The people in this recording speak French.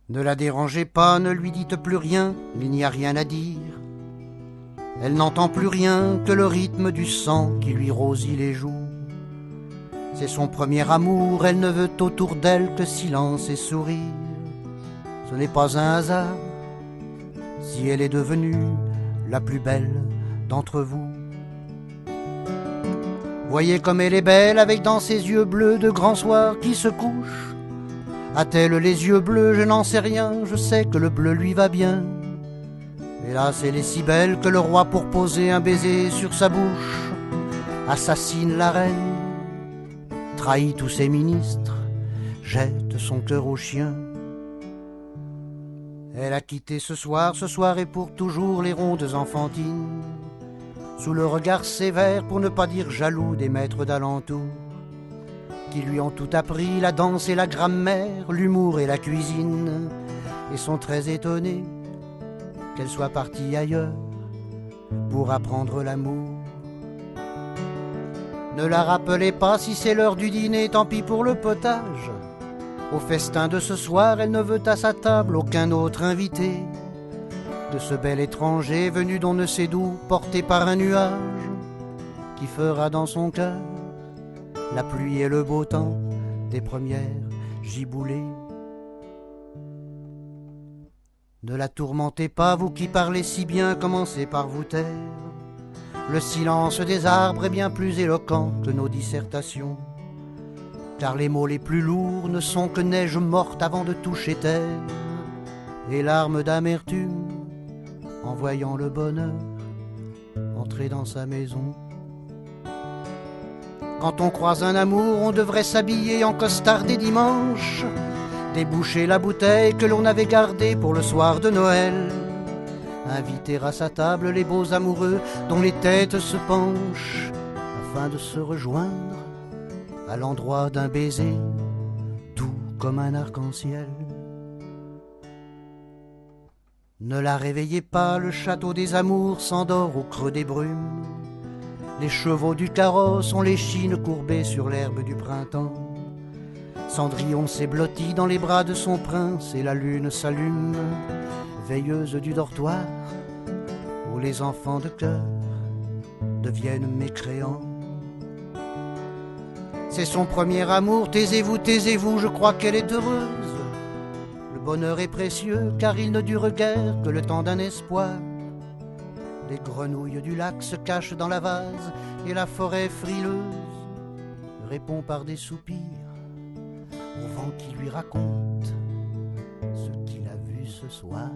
Ne la dérangez pas, ne lui dites plus rien, il n'y a rien à dire. Elle n'entend plus rien que le rythme du sang qui lui rosit les joues. C'est son premier amour, elle ne veut autour d'elle que silence et sourire. Ce n'est pas un hasard si elle est devenue la plus belle d'entre vous. Voyez comme elle est belle avec dans ses yeux bleus de grands soirs qui se couchent. A-t-elle les yeux bleus? Je n'en sais rien, je sais que le bleu lui va bien. Hélas, elle est si belle que le roi, pour poser un baiser sur sa bouche, assassine la reine, trahit tous ses ministres, jette son cœur au chien. Elle a quitté ce soir et pour toujours les rondes enfantines, sous le regard sévère, pour ne pas dire jaloux, des maîtres d'alentour, qui lui ont tout appris, la danse et la grammaire, l'humour et la cuisine, et sont très étonnés qu'elle soit partie ailleurs pour apprendre l'amour. Ne la rappelez pas, si c'est l'heure du dîner, tant pis pour le potage. Au festin de ce soir, elle ne veut à sa table aucun autre invité de ce bel étranger venu d'on ne sait d'où, porté par un nuage qui fera dans son cœur la pluie et le beau temps des premières giboulées. Ne la tourmentez pas, vous qui parlez si bien, commencez par vous taire. Le silence des arbres est bien plus éloquent que nos dissertations, car les mots les plus lourds ne sont que neige morte avant de toucher terre, et larmes d'amertume en voyant le bonheur entrer dans sa maison. Quand on croise un amour, on devrait s'habiller en costard des dimanches, déboucher la bouteille que l'on avait gardée pour le soir de Noël, inviter à sa table les beaux amoureux dont les têtes se penchent, afin de se rejoindre à l'endroit d'un baiser doux comme un arc-en-ciel. Ne la réveillez pas, le château des amours s'endort au creux des brumes. Les chevaux du carrosse ont l'échine courbée sur l'herbe du printemps. Cendrillon s'est blotti dans les bras de son prince et la lune s'allume, veilleuse du dortoir où les enfants de cœur deviennent mécréants. C'est son premier amour, taisez-vous, je crois qu'elle est heureuse. Le bonheur est précieux car il ne dure guère que le temps d'un espoir. Les grenouilles du lac se cachent dans la vase et la forêt frileuse répond par des soupirs au vent qui lui raconte ce qu'il a vu ce soir.